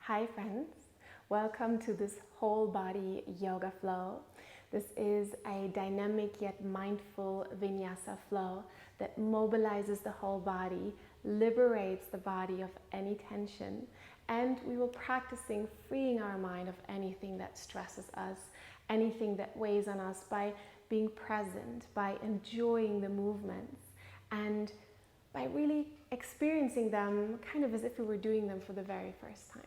Hi friends, welcome to this whole body yoga flow. This is a dynamic yet mindful vinyasa flow that mobilizes the whole body, liberates the body of any tension, and we will practicing freeing our mind of anything that stresses us, anything that weighs on us by being present, by enjoying the movements, and by really experiencing them kind of as if we were doing them for the very first time.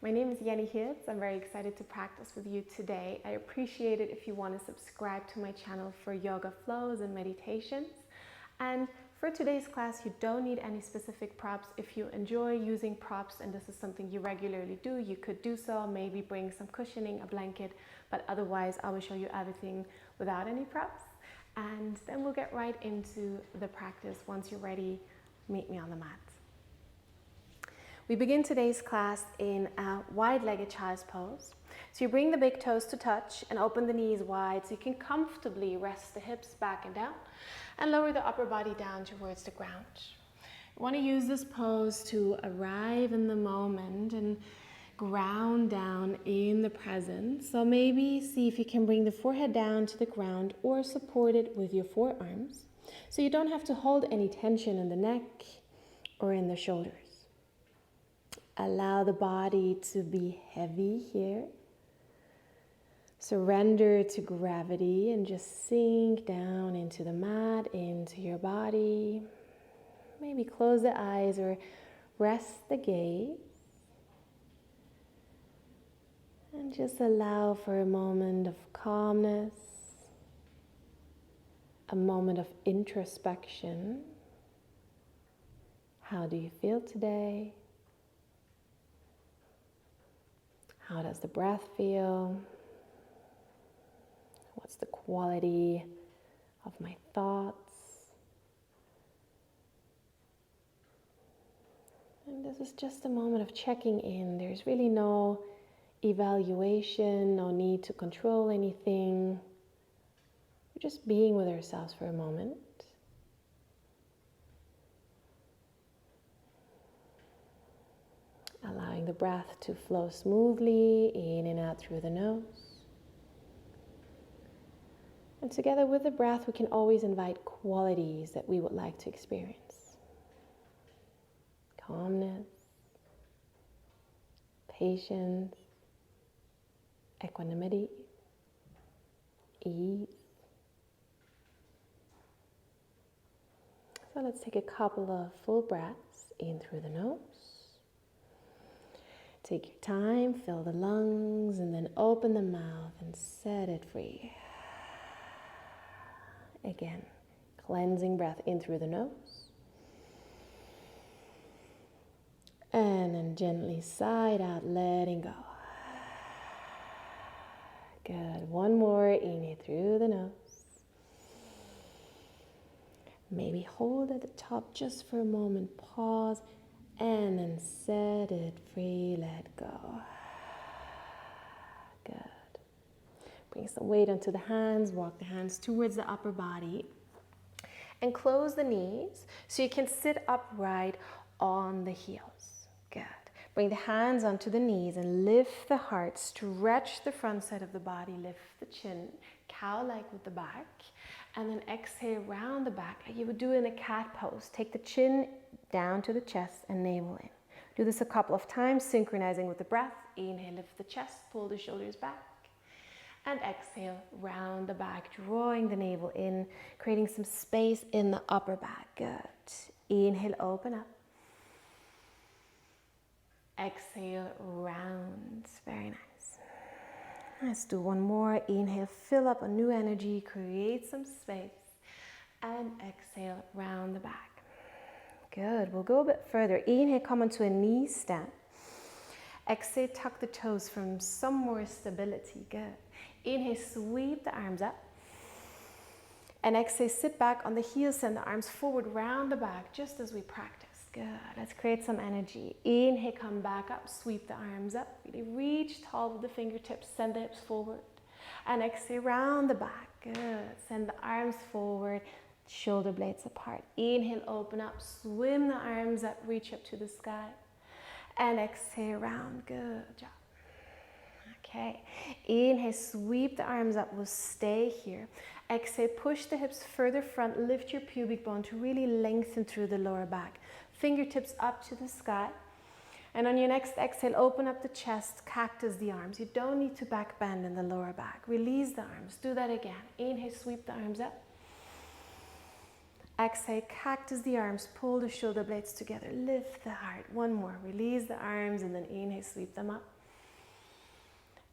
My name is Hirtz. I'm very excited to practice with you today. I appreciate it if you want to subscribe to my channel for yoga flows and meditations. And for today's class, you don't need any specific props. If you enjoy using props and this is something you regularly do, you could do so. Maybe bring some cushioning, a blanket, but otherwise I will show you everything without any props. And then we'll get right into the practice. Once you're ready, meet me on the mat. We begin today's class in a wide-legged child's pose. So you bring the big toes to touch and open the knees wide so you can comfortably rest the hips back and down and lower the upper body down towards the ground. You want to use this pose to arrive in the moment and ground down in the present. So maybe see if you can bring the forehead down to the ground or support it with your forearms so you don't have to hold any tension in the neck or in the shoulders. Allow the body to be heavy here. Surrender to gravity and just sink down into the mat, into your body. Maybe close the eyes or rest the gaze. And just allow for a moment of calmness, a moment of introspection. How do you feel today? How does the breath feel? What's the quality of my thoughts? And this is just a moment of checking in. There's really no evaluation, no need to control anything. We're just being with ourselves for a moment. Allowing the breath to flow smoothly in and out through the nose. And together with the breath, we can always invite qualities that we would like to experience. Calmness, patience, equanimity, ease. So let's take a couple of full breaths in through the nose. Take your time, fill the lungs, and then open the mouth and set it free. Again, cleansing breath in through the nose. And then gently side out, letting go. Good. One more, inhale through the nose. Maybe hold at the top just for a moment, pause. And then set it free, let go. Good. Bring some weight onto the hands, walk the hands towards the upper body. And close the knees so you can sit upright on the heels. Good. Bring the hands onto the knees and lift the heart, stretch the front side of the body, lift the chin, cow-like with the back. And then exhale round the back like you would do in a cat pose. Take the chin down to the chest and navel in. Do this a couple of times, synchronizing with the breath. Inhale, lift the chest, pull the shoulders back. And exhale, round the back, drawing the navel in, creating some space in the upper back. Good. Inhale, open up. Exhale, round. Very nice. Let's do one more. Inhale, fill up a new energy, create some space. And exhale, round the back. Good. We'll go a bit further. Inhale, come onto a knee stand. Exhale, tuck the toes from some more stability. Good. Inhale, sweep the arms up. And exhale, sit back on the heels, send the arms forward, round the back, just as we practice. Good. Let's create some energy. Inhale, come back up, sweep the arms up. Really reach tall with the fingertips, send the hips forward. And exhale, round the back. Good. Send the arms forward, shoulder blades apart. Inhale, open up, swim the arms up, reach up to the sky. And exhale, round. Good job. Okay. Inhale, sweep the arms up. We'll stay here. Exhale, push the hips further front. Lift your pubic bone to really lengthen through the lower back. Fingertips up to the sky. And on your next exhale, open up the chest, cactus the arms. You don't need to back bend in the lower back. Release the arms. Do that again. Inhale, sweep the arms up. Exhale, cactus the arms. Pull the shoulder blades together. Lift the heart. One more. Release the arms and then inhale, sweep them up.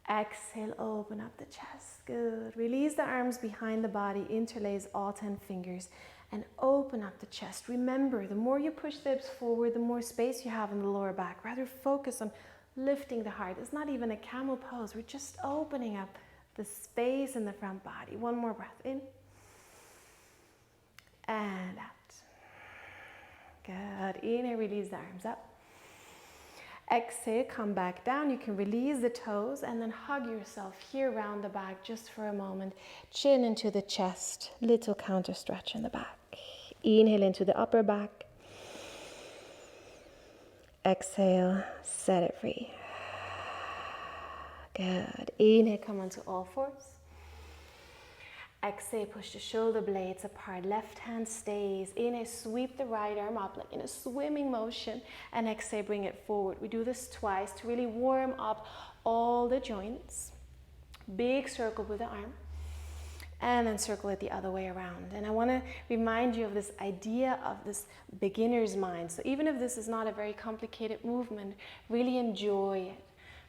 Exhale, open up the chest. Good. Release the arms behind the body. Interlace all 10 fingers. And open up the chest. Remember, the more you push the hips forward, the more space you have in the lower back. Rather focus on lifting the heart. It's not even a camel pose. We're just opening up the space in the front body. One more breath in. And out. Good. Inhale, release the arms up. Exhale, come back down. You can release the toes and then hug yourself here around the back just for a moment. Chin into the chest. Little counter stretch in the back. Inhale into the upper back. Exhale, set it free. Good. Inhale, come onto all fours. Exhale, push the shoulder blades apart. Left hand stays. Inhale, sweep the right arm up like in a swimming motion. And exhale, bring it forward. We do this twice to really warm up all the joints. Big circle with the arm. And then circle it the other way around. And I want to remind you of this idea of this beginner's mind. So even if this is not a very complicated movement, really enjoy it.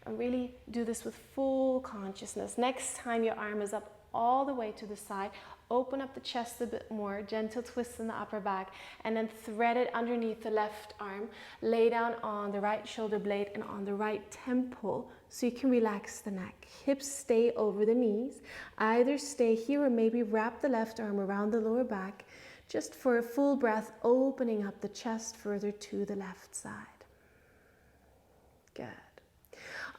And really do this with full consciousness. Next time your arm is up all the way to the side, open up the chest a bit more, gentle twist in the upper back, and then thread it underneath the left arm. Lay down on the right shoulder blade and on the right temple so you can relax the neck. Hips stay over the knees. Either stay here or maybe wrap the left arm around the lower back just for a full breath, opening up the chest further to the left side. Good.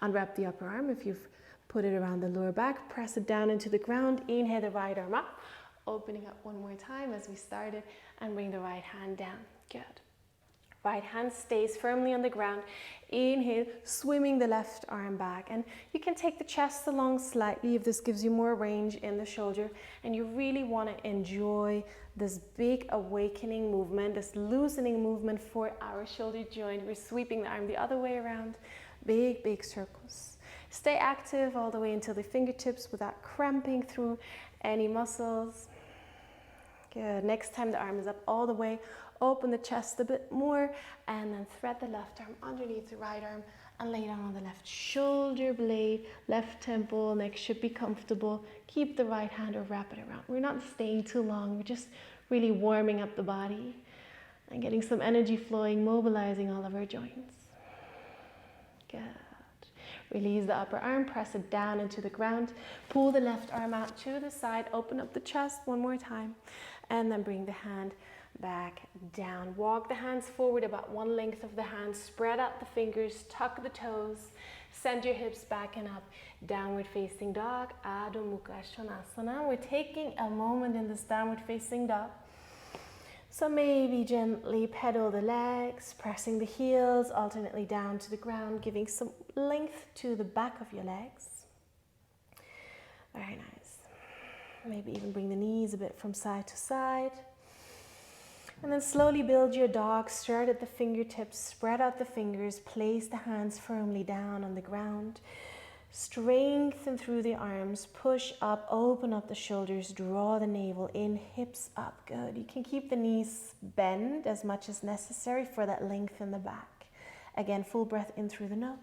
Unwrap the upper arm if you've put it around the lower back, press it down into the ground. Inhale the right arm up, opening up one more time as we started, and bring the right hand down. Good. Right hand stays firmly on the ground. Inhale, swimming the left arm back. And you can take the chest along slightly if this gives you more range in the shoulder. And you really want to enjoy this big awakening movement, this loosening movement for our shoulder joint. We're sweeping the arm the other way around. Big, big circles. Stay active all the way until the fingertips without cramping through any muscles. Good. Next time the arm is up all the way, open the chest a bit more and then thread the left arm underneath the right arm and lay down on the left shoulder blade, left temple, neck should be comfortable. Keep the right hand or wrap it around. We're not staying too long. We're just really warming up the body and getting some energy flowing, mobilizing all of our joints. Good. Release the upper arm, press it down into the ground. Pull the left arm out to the side, open up the chest one more time, and then bring the hand back down. Walk the hands forward about one length of the hand, spread out the fingers, tuck the toes, send your hips back and up. Downward facing dog, Adho Mukha Svanasana. We're taking a moment in this downward facing dog. So maybe gently pedal the legs, pressing the heels alternately down to the ground, giving some length to the back of your legs. Very nice. Maybe even bring the knees a bit from side to side. And then slowly build your dog. Start at the fingertips, spread out the fingers, place the hands firmly down on the ground. Strengthen through the arms, push up, open up the shoulders, draw the navel in, hips up. Good. You can keep the knees bent as much as necessary for that length in the back. Again, full breath in through the nose.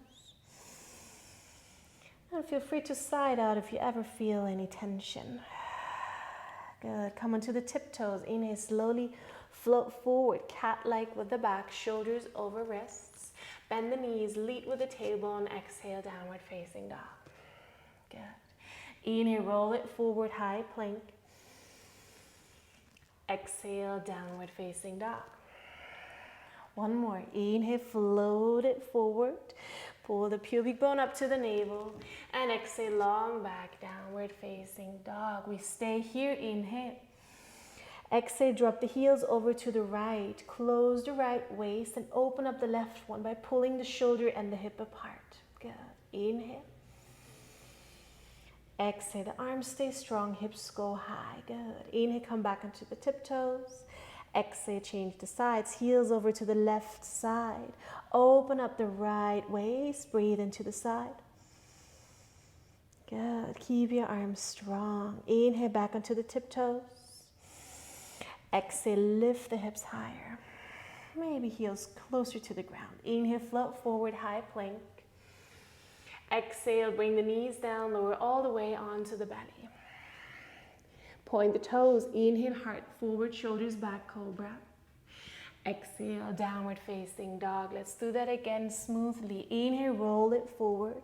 And feel free to side out if you ever feel any tension. Good. Come onto the tiptoes. Inhale, slowly float forward, cat-like with the back, shoulders over wrists. Bend the knees, lead with the tailbone, exhale, downward facing dog. Good. Inhale, roll it forward, high plank. Exhale, downward facing dog. One more. Inhale, float it forward. Pull the pubic bone up to the navel. And exhale, long back, downward facing dog. We stay here, inhale. Exhale, drop the heels over to the right. Close the right waist and open up the left one by pulling the shoulder and the hip apart. Good. Inhale. Exhale, the arms stay strong, hips go high. Good. Inhale, come back onto the tiptoes. Exhale, change the sides, heels over to the left side. Open up the right waist, breathe into the side. Good. Keep your arms strong. Inhale, back onto the tiptoes. Exhale, lift the hips higher. Maybe heels closer to the ground. Inhale, float forward, high plank. Exhale, bring the knees down, lower all the way onto the belly. Point the toes. Inhale, heart forward, shoulders back, cobra. Exhale, downward facing dog. Let's do that again smoothly. Inhale, roll it forward.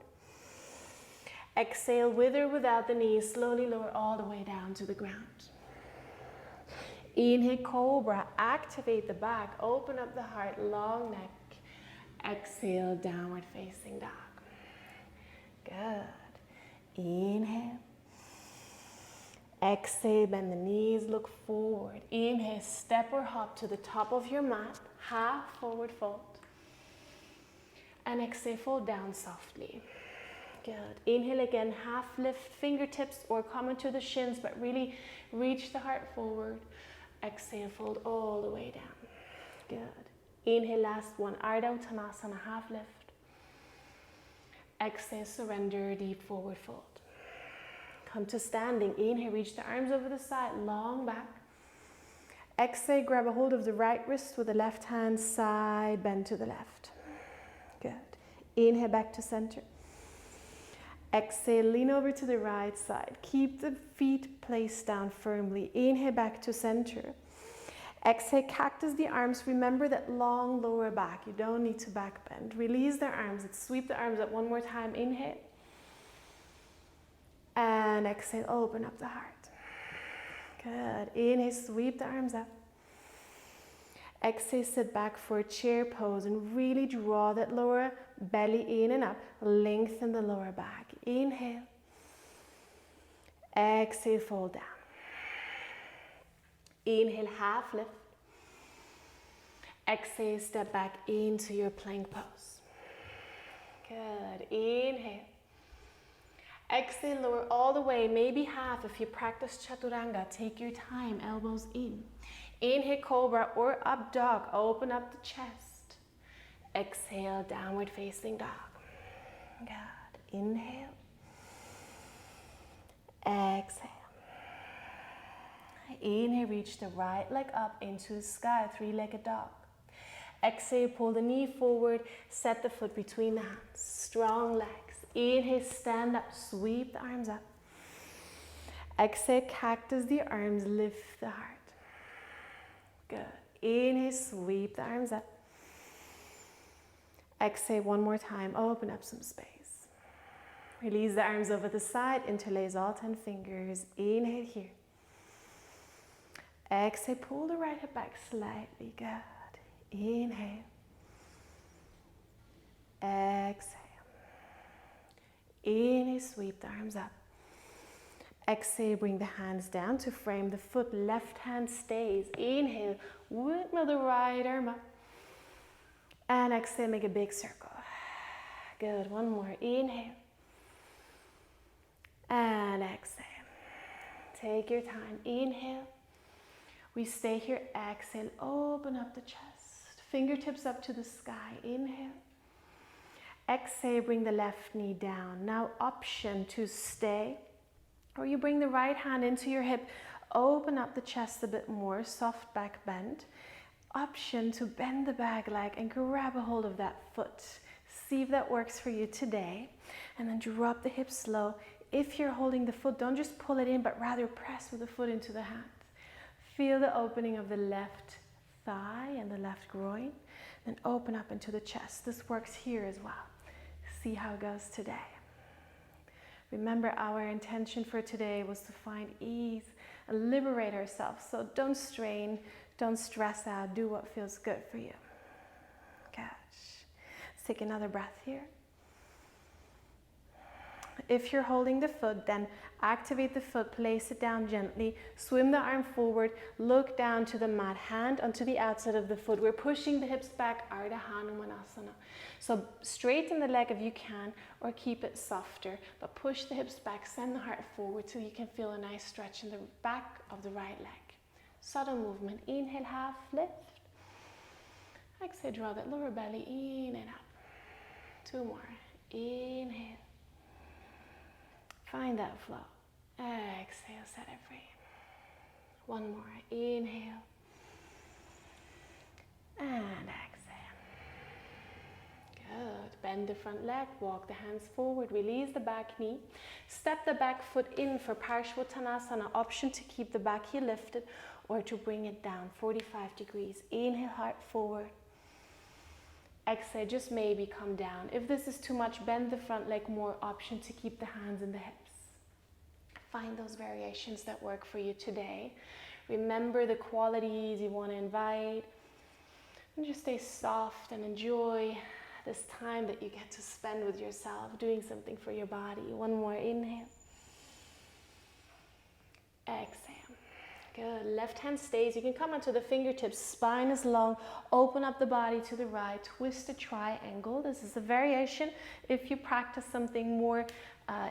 Exhale, with or without the knees, slowly lower all the way down to the ground. Inhale, cobra, activate the back, open up the heart, long neck. Exhale, downward facing dog. Good. Inhale. Exhale, bend the knees, look forward. Inhale, step or hop to the top of your mat, half forward fold. And exhale, fold down softly. Good. Inhale again, half lift fingertips or come into the shins, but really reach the heart forward. Exhale, fold all the way down. Good. Inhale, last one, Ardha Uttanasana, half lift. Exhale, surrender, deep forward fold. Come to standing. Inhale, reach the arms over the side, long back. Exhale, grab a hold of the right wrist with the left hand, side bend to the left. Good. Inhale, back to center. Exhale, lean over to the right side. Keep the feet placed down firmly. Inhale, back to center. Exhale, cactus the arms. Remember that long lower back. You don't need to back bend. Release the arms. Let's sweep the arms up one more time. Inhale. And exhale, open up the heart. Good. Inhale, sweep the arms up. Exhale, sit back for a chair pose and really draw that lower belly in and up. Lengthen the lower back. Inhale. Exhale, fold down. Inhale, half lift. Exhale, step back into your plank pose. Good. Inhale. Exhale, lower all the way, maybe half. If you practice chaturanga, take your time, elbows in. Inhale, cobra or up dog. Open up the chest. Exhale, downward facing dog. Good. Inhale. Exhale. Inhale, reach the right leg up into the sky, three-legged dog. Exhale, pull the knee forward, set the foot between the hands. Strong legs. Inhale, stand up, sweep the arms up. Exhale, cactus the arms, lift the heart. Good. Inhale, sweep the arms up. Exhale, one more time, open up some space. Release the arms over the side, interlace all 10 fingers. Inhale here. Exhale, pull the right hip back slightly. Good. Inhale. Exhale. Inhale, sweep the arms up. Exhale, bring the hands down to frame the foot. Left hand stays. Inhale, windmill the right arm up. And exhale, make a big circle. Good. One more. Inhale. And exhale. Take your time. Inhale. We stay here. Exhale, open up the chest. Fingertips up to the sky. Inhale. Exhale, bring the left knee down. Now option to stay, or you bring the right hand into your hip. Open up the chest a bit more, soft back bend. Option to bend the back leg and grab a hold of that foot. See if that works for you today. And then drop the hips low. If you're holding the foot, don't just pull it in, but rather press with the foot into the hand. Feel the opening of the left thigh and the left groin. Then open up into the chest. This works here as well. See how it goes today. Remember, our intention for today was to find ease and liberate ourselves. So don't strain, don't stress out. Do what feels good for you. Good. Let's take another breath here. If you're holding the foot, then activate the foot, place it down gently, swim the arm forward, look down to the mat, hand onto the outside of the foot. We're pushing the hips back, Ardha Hanumanasana. So straighten the leg if you can, or keep it softer, but push the hips back, send the heart forward so you can feel a nice stretch in the back of the right leg. Subtle movement. Inhale, half lift. Exhale, draw that lower belly in and up. 2 more. Inhale. Find that flow. Exhale, set it free. 1 more. Inhale. And exhale. Good. Bend the front leg, walk the hands forward, release the back knee. Step the back foot in for Parshvottanasana. Option to keep the back heel lifted or to bring it down 45 degrees. Inhale, heart forward. Exhale, just maybe come down. If this is too much, bend the front leg more. Option to keep the hands in the hips. Find those variations that work for you today. Remember the qualities you want to invite. And just stay soft and enjoy this time that you get to spend with yourself, doing something for your body. 1 more. Inhale. Exhale. Good. Left hand stays. You can come onto the fingertips. Spine is long. Open up the body to the right. Twist a triangle. This is a variation. If you practice something more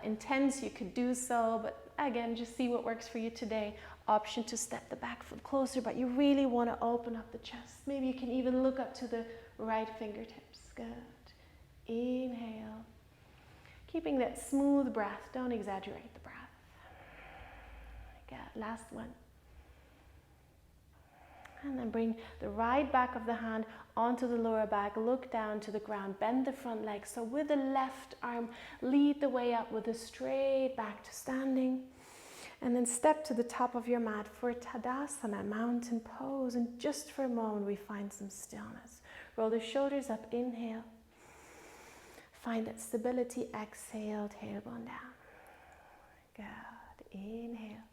intense, you could do so. But again, just see what works for you today. Option to step the back foot closer, but you really want to open up the chest. Maybe you can even look up to the right fingertips. Good. Inhale. Keeping that smooth breath. Don't exaggerate the breath. Good. Last one. And then bring the right back of the hand onto the lower back. Look down to the ground. Bend the front leg. So with the left arm, lead the way up with a straight back to standing. And then step to the top of your mat for Tadasana, mountain pose. And just for a moment, we find some stillness. Roll the shoulders up. Inhale. Find that stability. Exhale, tailbone down. Good. Inhale.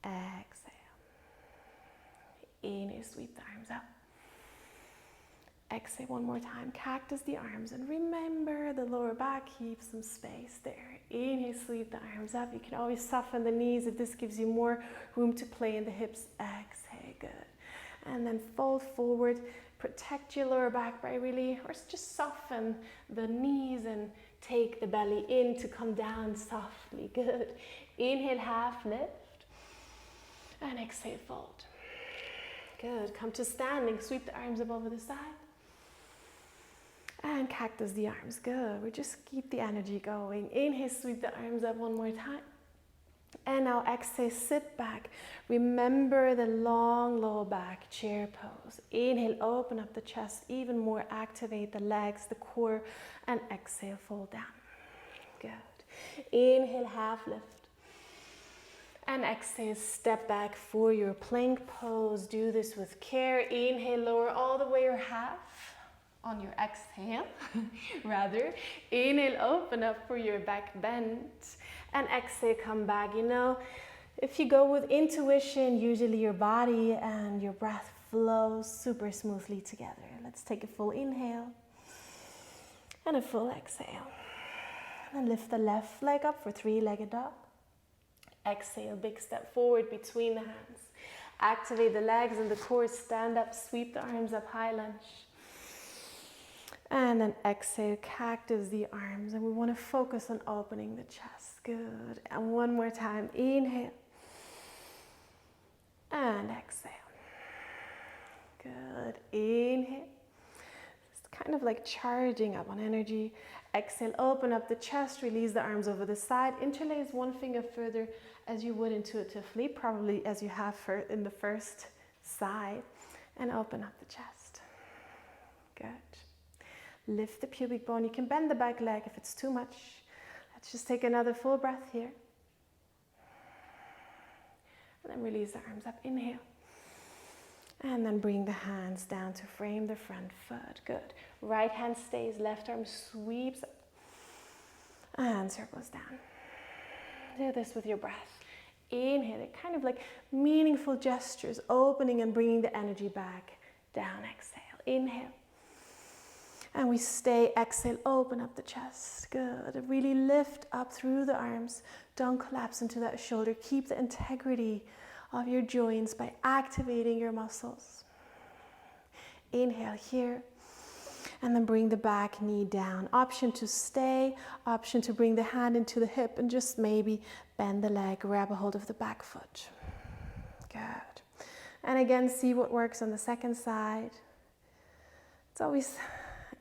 Exhale. Inhale, sweep the arms up. Exhale 1 more time. Cactus the arms. And remember the lower back, keep some space there. Inhale, sweep the arms up. You can always soften the knees if this gives you more room to play in the hips. Exhale, good. And then fold forward. Protect your lower back by really, or just soften the knees and take the belly in to come down softly. Good. Inhale, half lift. And exhale, fold. Good. Come to standing. Sweep the arms up over the side. And cactus the arms. Good. We just keep the energy going. Inhale, sweep the arms up 1 more time. And now exhale, sit back. Remember the long low back chair pose. Inhale, open up the chest even more. Activate the legs, the core. And exhale, fold down. Good. Inhale, half lift. And exhale, step back for your plank pose. Do this with care. Inhale, lower all the way or half on your exhale. Rather, inhale, open up for your back bend. And exhale, come back. You know, if you go with intuition, usually your body and your breath flows super smoothly together. Let's take a full inhale and a full exhale. And then lift the left leg up for 3-legged dog. Exhale, big step forward between the hands. Activate the legs and the core. Stand up, sweep the arms up, high lunge. And then exhale, cactus the arms. And we want to focus on opening the chest. Good. And 1 more time. Inhale. And exhale. Good. Inhale. It's kind of like charging up on energy. Exhale, open up the chest. Release the arms over the side. Interlace 1 finger further as you would intuitively, probably as you have in the first side. And open up the chest. Good. Lift the pubic bone. You can bend the back leg if it's too much. Let's just take another full breath here. And then release the arms up. Inhale. And then bring the hands down to frame the front foot. Good. Right hand stays, left arm sweeps up. And circles down. Do this with your breath. Inhale, it kind of like meaningful gestures, opening and bringing the energy back down. Exhale. Inhale. And we stay, exhale, open up the chest. Good. Really lift up through the arms. Don't collapse into that shoulder. Keep the integrity of your joints by activating your muscles. Inhale here. And then bring the back knee down. Option to stay, option to bring the hand into the hip and just maybe bend the leg, grab a hold of the back foot. Good. And again, see what works on the second side. It's always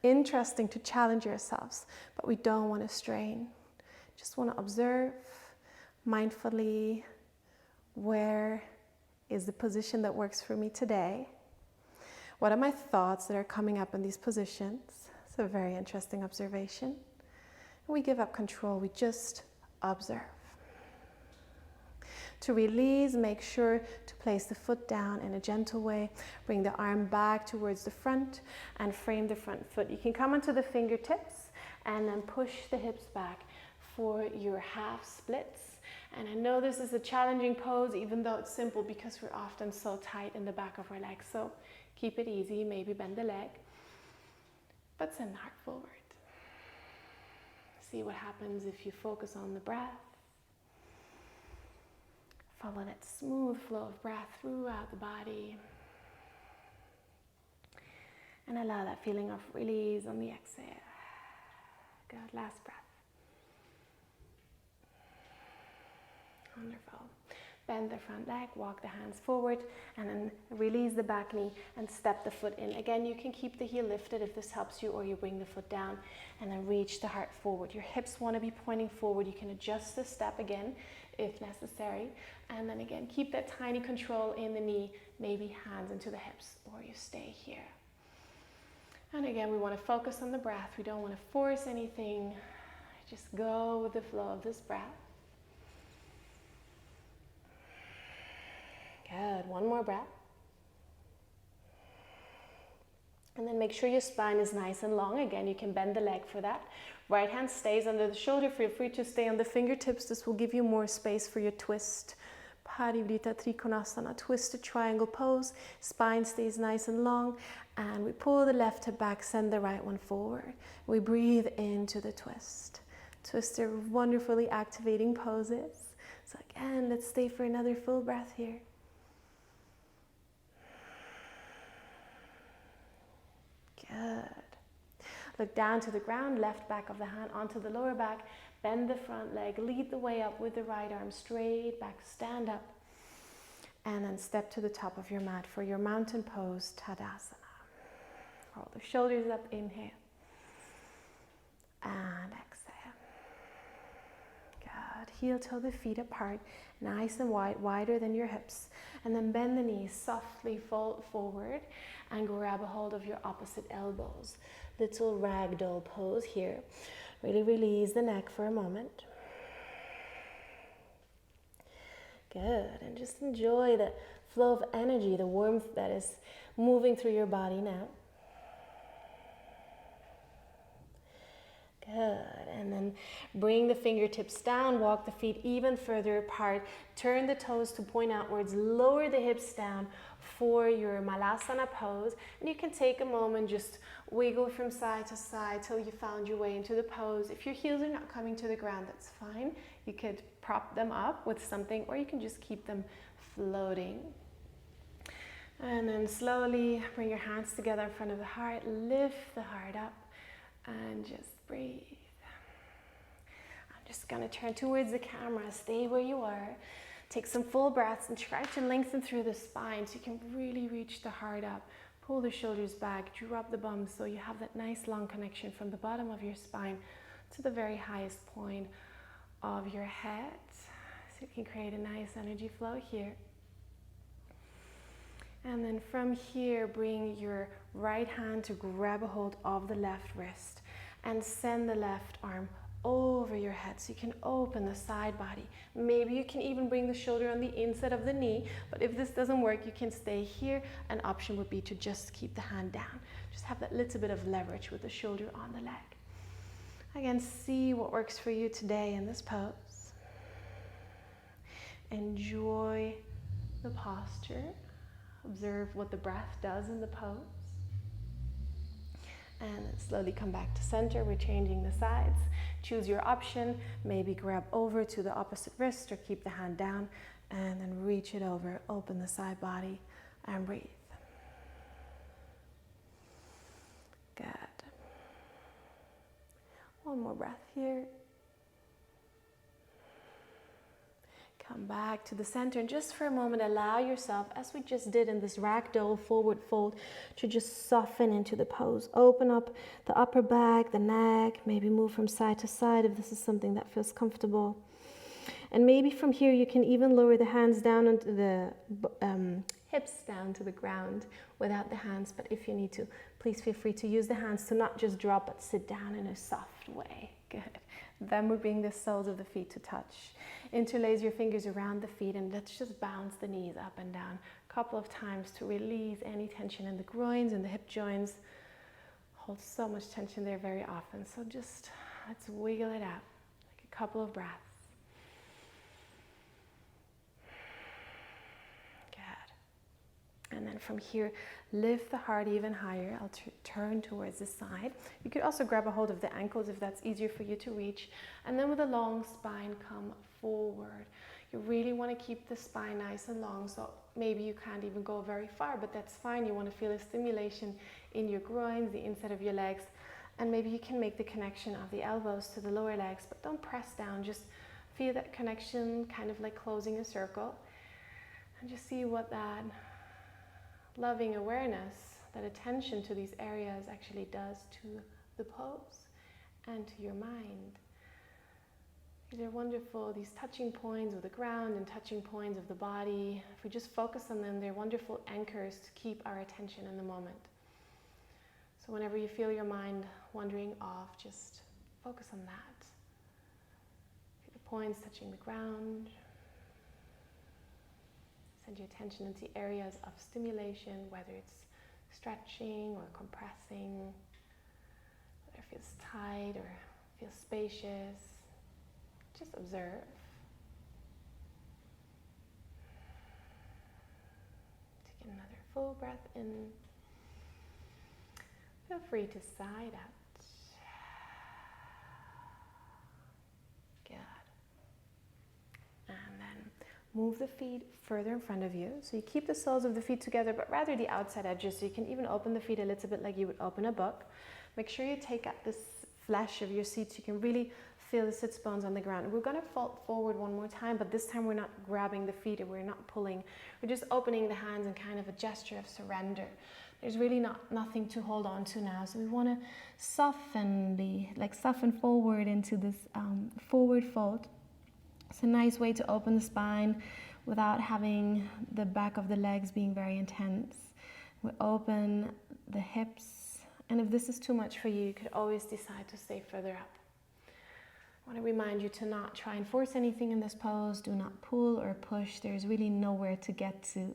interesting to challenge yourselves, but we don't want to strain. Just want to observe mindfully where is the position that works for me today. What are my thoughts that are coming up in these positions? It's a very interesting observation. We give up control, we just observe. To release, make sure to place the foot down in a gentle way. Bring the arm back towards the front and frame the front foot. You can come onto the fingertips and then push the hips back for your half splits. And I know this is a challenging pose, even though it's simple, because we're often so tight in the back of our legs. So keep it easy, maybe bend the leg, but send the heart forward. See what happens if you focus on the breath. Follow that smooth flow of breath throughout the body. And allow that feeling of release on the exhale. Good, last breath. Wonderful. Bend the front leg, walk the hands forward, and then release the back knee and step the foot in. Again, you can keep the heel lifted if this helps you, or you bring the foot down and then reach the heart forward. Your hips want to be pointing forward. You can adjust the step again if necessary. And then again, keep that tiny control in the knee, maybe hands into the hips, or you stay here. And again, we want to focus on the breath. We don't want to force anything. Just go with the flow of this breath. Good, one more breath. And then make sure your spine is nice and long. Again, you can bend the leg for that. Right hand stays under the shoulder. Feel free to stay on the fingertips. This will give you more space for your twist. Parivrita Trikonasana, twisted triangle pose. Spine stays nice and long. And we pull the left hip back, send the right one forward. We breathe into the twist. Twists are wonderfully activating poses. So again, let's stay for another full breath here. Good. Look down to the ground, left back of the hand onto the lower back. Bend the front leg, lead the way up with the right arm straight back, stand up. And then step to the top of your mat for your mountain pose, Tadasana. Roll the shoulders up, inhale. And exhale. Good. Heel toe the feet apart, nice and wide, wider than your hips. And then bend the knees, softly fold forward and grab a hold of your opposite elbows. Little ragdoll pose here. Really release the neck for a moment. Good, and just enjoy the flow of energy, the warmth that is moving through your body now. Good, and then bring the fingertips down, walk the feet even further apart, turn the toes to point outwards, lower the hips down for your malasana pose, and you can take a moment, just wiggle from side to side till you found your way into the pose. If your heels are not coming to the ground, that's fine. You could prop them up with something, or you can just keep them floating. And then slowly bring your hands together in front of the heart, lift the heart up, and just breathe. I'm just going to turn towards the camera. Stay where you are. Take some full breaths and try to lengthen through the spine so you can really reach the heart up. Pull the shoulders back, drop the bum so you have that nice long connection from the bottom of your spine to the very highest point of your head. So you can create a nice energy flow here. And then from here, bring your right hand to grab a hold of the left wrist and send the left arm over your head so you can open the side body. Maybe you can even bring the shoulder on the inside of the knee, but if this doesn't work, you can stay here. An option would be to just keep the hand down. Just have that little bit of leverage with the shoulder on the leg. Again, see what works for you today in this pose. Enjoy the posture. Observe what the breath does in the pose. And then slowly come back to center. We're changing the sides. Choose your option. Maybe grab over to the opposite wrist or keep the hand down and then reach it over. Open the side body and breathe. Good. One more breath here. Come back to the center and just for a moment allow yourself, as we just did in this ragdoll forward fold, to just soften into the pose. Open up the upper back, the neck, maybe move from side to side if this is something that feels comfortable. And maybe from here you can even lower the hands down onto the hips down to the ground without the hands, but if you need to, please feel free to use the hands to not just drop but sit down in a soft way. Good. Then we bring the soles of the feet to touch. Interlace your fingers around the feet and let's just bounce the knees up and down a couple of times to release any tension in the groins and the hip joints. Hold so much tension there very often, so just let's wiggle it out, like a couple of breaths. And then from here, lift the heart even higher. I'll turn towards the side. You could also grab a hold of the ankles if that's easier for you to reach. And then with a long spine, come forward. You really want to keep the spine nice and long, so maybe you can't even go very far, but that's fine. You want to feel a stimulation in your groins, the inside of your legs, and maybe you can make the connection of the elbows to the lower legs, but don't press down. Just feel that connection, kind of like closing a circle, and just see what that loving awareness, that attention to these areas actually does to the pose and to your mind. These are wonderful, these touching points of the ground and touching points of the body. If we just focus on them, they're wonderful anchors to keep our attention in the moment. So whenever you feel your mind wandering off, just focus on that. Feel the points touching the ground. Send your attention into areas of stimulation, whether it's stretching or compressing, whether it feels tight or feels spacious. Just observe. Take another full breath in. Feel free to sigh it out. Good. And then move the feet further in front of you. So you keep the soles of the feet together, but rather the outside edges. So you can even open the feet a little bit like you would open a book. Make sure you take out this flesh of your seat so you can really feel the sits bones on the ground. We're going to fold forward one more time, but this time we're not grabbing the feet and we're not pulling. We're just opening the hands in kind of a gesture of surrender. There's really nothing to hold on to now. So we want to soften forward into this forward fold. It's a nice way to open the spine without having the back of the legs being very intense. We open the hips, and if this is too much for you, you could always decide to stay further up. I want to remind you to not try and force anything in this pose. Do not pull or push. There's really nowhere to get to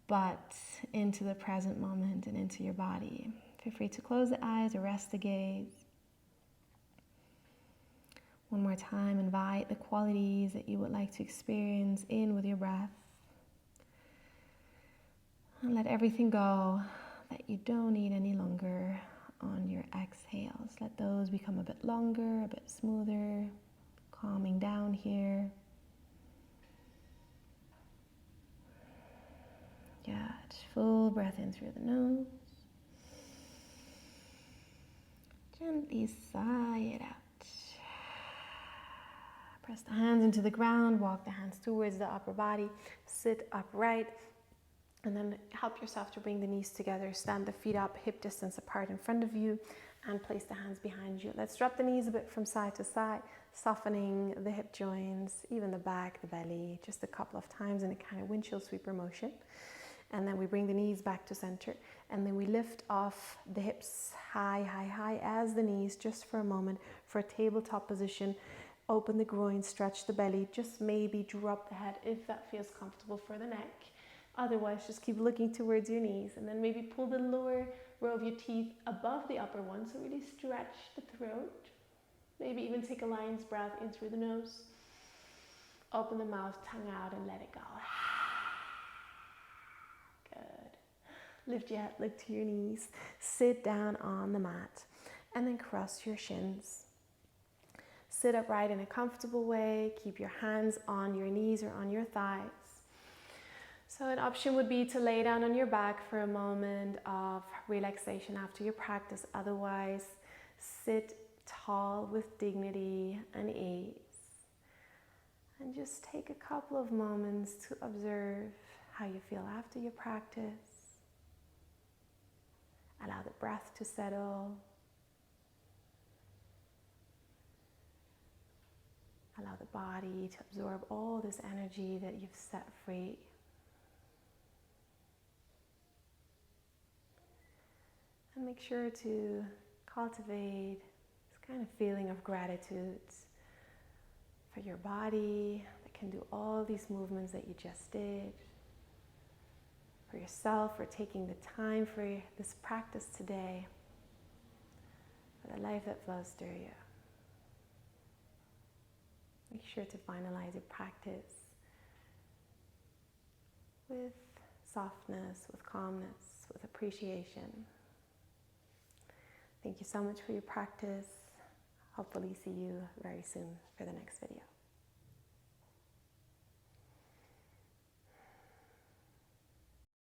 but into the present moment and into your body. Feel free to close the eyes or rest the gaze. One more time, invite the qualities that you would like to experience in with your breath. And let everything go that you don't need any longer on your exhales. Let those become a bit longer, a bit smoother, calming down here. Good. Full breath in through the nose. Gently sigh it out. Press the hands into the ground, walk the hands towards the upper body, sit upright, and then help yourself to bring the knees together. Stand the feet up, hip distance apart in front of you, and place the hands behind you. Let's drop the knees a bit from side to side, softening the hip joints, even the back, the belly, just a couple of times in a kind of windshield sweeper motion. And then we bring the knees back to center, and then we lift off the hips high, high, high as the knees, just for a moment, for a tabletop position. Open the groin, stretch the belly, just maybe drop the head if that feels comfortable for the neck. Otherwise, just keep looking towards your knees, and then maybe pull the lower row of your teeth above the upper one, so really stretch the throat. Maybe even take a lion's breath in through the nose. Open the mouth, tongue out, and let it go. Good. Lift your head, look to your knees. Sit down on the mat and then cross your shins. Sit upright in a comfortable way. Keep your hands on your knees or on your thighs. So an option would be to lay down on your back for a moment of relaxation after your practice. Otherwise, sit tall with dignity and ease. And just take a couple of moments to observe how you feel after your practice. Allow the breath to settle. Allow the body to absorb all this energy that you've set free. And make sure to cultivate this kind of feeling of gratitude for your body that can do all these movements that you just did. For yourself, for taking the time for this practice today. For the life that flows through you. Make sure to finalize your practice with softness, with calmness, with appreciation. Thank you so much for your practice. Hopefully see you very soon for the next video.